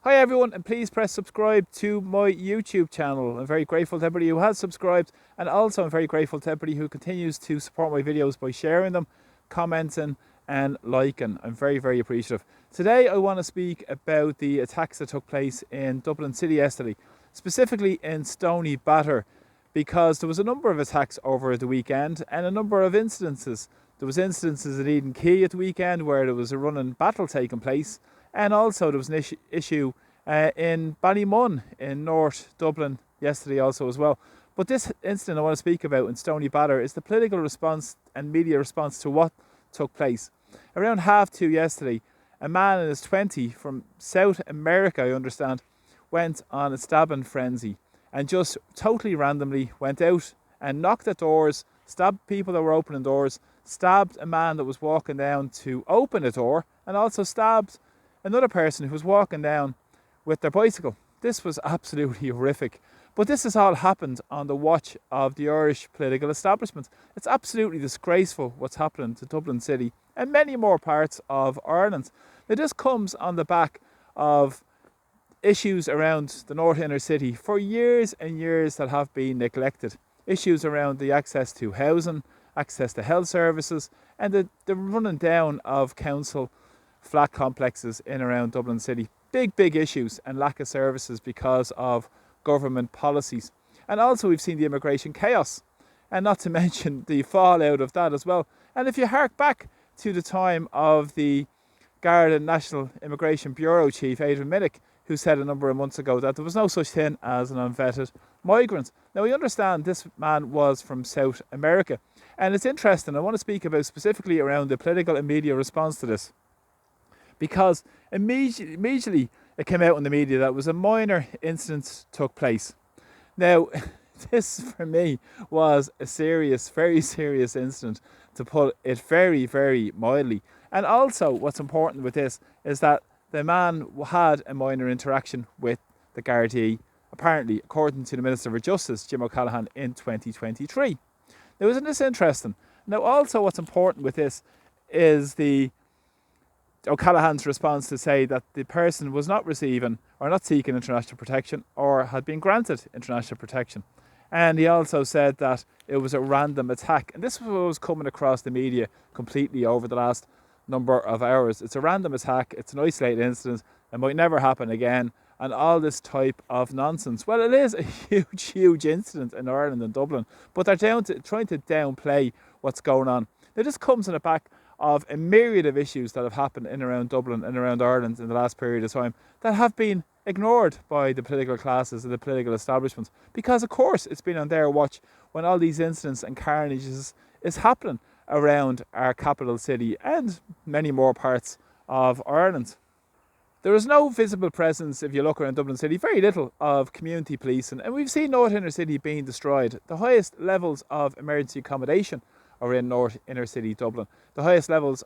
Hi everyone, and please press subscribe to my YouTube channel. I'm very grateful to everybody who has subscribed, and also I'm very grateful to everybody who continues to support my videos by sharing them, commenting and liking. I'm very, very appreciative. Today I want to speak about the attacks that took place in Dublin City yesterday, specifically in Stoneybatter, because there was a number of attacks over the weekend and a number of incidences. There was incidences at Eden Quay at the weekend where there was a running battle taking place, and also there was an issue in Ballymun in North Dublin yesterday also as well. But this incident I want to speak about in Stoneybatter is the political response and media response to what took place. Around 2:30 yesterday, a man in his 20s from South America, I understand, went on a stabbing frenzy and just totally randomly went out and knocked at doors, stabbed people that were opening doors, stabbed a man that was walking down to open a door, and also stabbed another person who was walking down with their bicycle. This was absolutely horrific. But this has all happened on the watch of the Irish political establishment. It's absolutely disgraceful what's happening to Dublin City and many more parts of Ireland. Now, this comes on the back of issues around the North Inner City for years and years that have been neglected. Issues around the access to housing, access to health services, and the running down of council flat complexes in around Dublin City. Big issues and lack of services because of government policies. And also we've seen the immigration chaos, and not to mention the fallout of that as well. And if you hark back to the time of the Garda National Immigration Bureau Chief Adrian Minnick, who said a number of months ago that there was no such thing as an unvetted migrant. Now, we understand this man was from South America, and it's interesting. I want to speak about specifically around the political and media response to this, because immediately it came out in the media that was a minor incident took place. Now, this for me was a serious, very serious incident, to put it very, very mildly. And also what's important with this is that the man had a minor interaction with the Gardaí, apparently, according to the Minister for Justice, Jim O'Callaghan, in 2023. Now, isn't this interesting? Now, also what's important with this is the O'Callaghan's response to say that the person was not receiving or not seeking international protection or had been granted international protection. And he also said that it was a random attack. And this was coming across the media completely over the last number of hours. It's a random attack. It's an isolated incident. It might never happen again. And all this type of nonsense. Well, it is a huge incident in Ireland and Dublin. But they're trying to downplay what's going on. Now, this comes in the back of a myriad of issues that have happened in around Dublin and around Ireland in the last period of time that have been ignored by the political classes and the political establishment, because of course it's been on their watch when all these incidents and carnages is happening around our capital city and many more parts of Ireland. There is no visible presence, if you look around Dublin City, very little of community policing, and we've seen North Inner City being destroyed. The highest levels of emergency accommodation are in North Inner City Dublin. The highest levels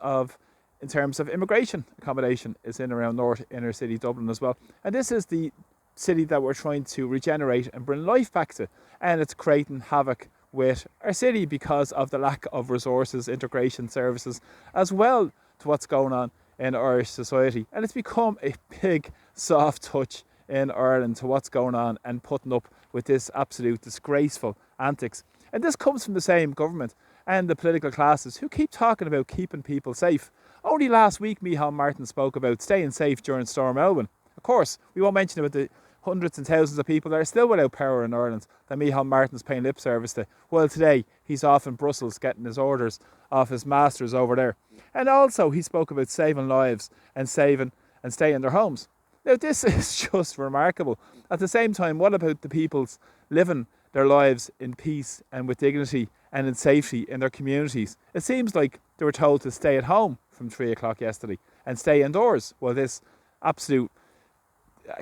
in terms of immigration accommodation is in around North Inner City Dublin as well. And this is the city that we're trying to regenerate and bring life back to, and it's creating havoc with our city because of the lack of resources, integration services, as well to what's going on in Irish society. And it's become a big soft touch in Ireland to what's going on and putting up with this absolute disgraceful antics. And this comes from the same government and the political classes who keep talking about keeping people safe. Only last week, Micheál Martin spoke about staying safe during Storm Elwyn. Of course, we won't mention about the hundreds and thousands of people that are still without power in Ireland that Micheál Martin's paying lip service to. Well, today, he's off in Brussels getting his orders off his masters over there. And also, he spoke about saving lives and staying in their homes. Now, this is just remarkable. At the same time, what about the people's living their lives in peace and with dignity and in safety in their communities? It seems like they were told to stay at home from 3 o'clock yesterday and stay indoors while this absolute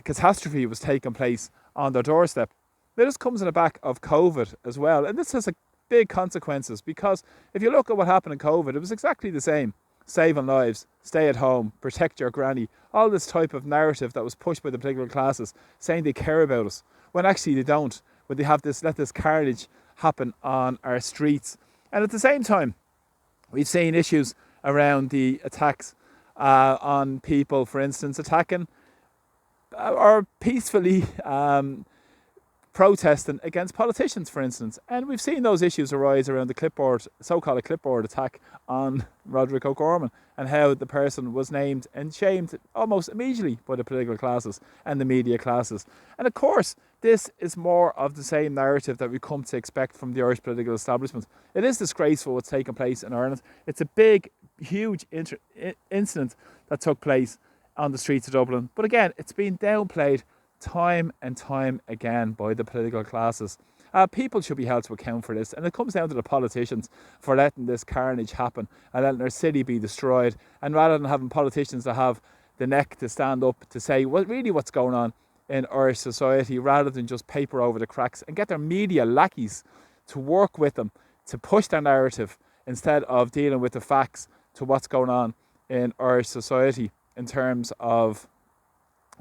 catastrophe was taking place on their doorstep. Now, this comes in the back of COVID as well, and this has big consequences, because if you look at what happened in COVID, it was exactly the same. Saving lives, stay at home, protect your granny, all this type of narrative that was pushed by the political classes saying they care about us, when actually they don't, when they have let this carnage happen on our streets. And at the same time, we've seen issues around the attacks on people, for instance, attacking or peacefully protesting against politicians, for instance. And we've seen those issues arise around the clipboard, so-called clipboard attack on Roderick O'Gorman, and how the person was named and shamed almost immediately by the political classes and the media classes. And of course, this is more of the same narrative that we come to expect from the Irish political establishment. It is disgraceful what's taken place in Ireland. It's a big, huge incident that took place on the streets of Dublin. But again, it's been downplayed time and time again by the political classes. People should be held to account for this, and it comes down to the politicians for letting this carnage happen and letting their city be destroyed. And rather than having politicians that have the neck to stand up to say what's going on in Irish society, rather than just paper over the cracks and get their media lackeys to work with them to push their narrative instead of dealing with the facts to what's going on in Irish society in terms of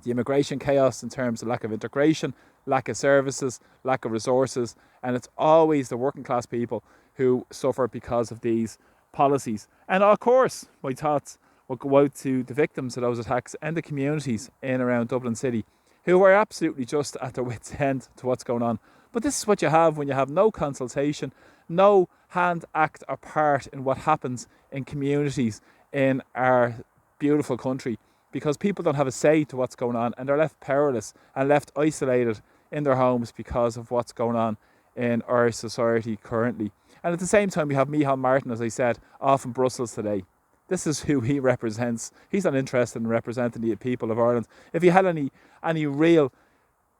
the immigration chaos, in terms of lack of integration, lack of services, lack of resources. And it's always the working class people who suffer because of these policies. And of course, my thoughts will go out to the victims of those attacks and the communities in around Dublin City, who are absolutely just at their wits' end to what's going on. But this is what you have when you have no consultation, no hand, act or part in what happens in communities in our beautiful country, because people don't have a say to what's going on, and they're left powerless and left isolated in their homes because of what's going on in Irish society currently. And at the same time, we have Micheál Martin, as I said, off in Brussels today. This is who he represents. He's not interested in representing the people of Ireland. If he had any real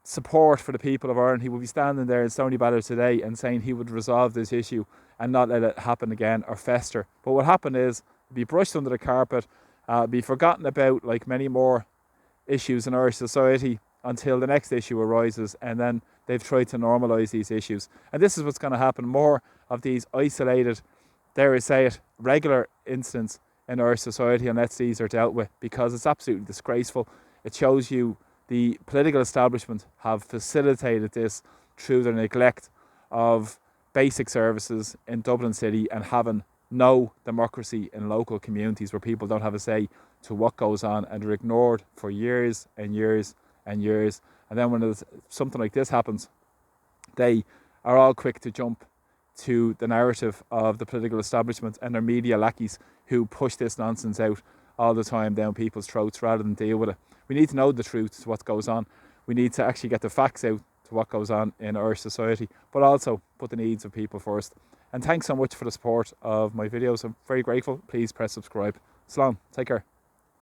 support for the people of Ireland, he would be standing there in Stoneybatter today and saying he would resolve this issue and not let it happen again or fester. But what happened is, it'd be brushed under the carpet, be forgotten about like many more issues in Irish society until the next issue arises, and then they've tried to normalise these issues. And this is what's going to happen, more of these isolated, dare I say it, regular incidents in Irish society unless these are dealt with, because it's absolutely disgraceful. It shows you the political establishment have facilitated this through their neglect of basic services in Dublin City and having no democracy in local communities where people don't have a say to what goes on, and are ignored for years and years and years. And then when something like this happens, they are all quick to jump to the narrative of the political establishment and their media lackeys who push this nonsense out all the time down people's throats rather than deal with it. We need to know the truth to what goes on. We need to actually get the facts out to what goes on in Irish society, but also put the needs of people first. And thanks so much for the support of my videos. I'm very grateful. Please press subscribe. Slán, take care.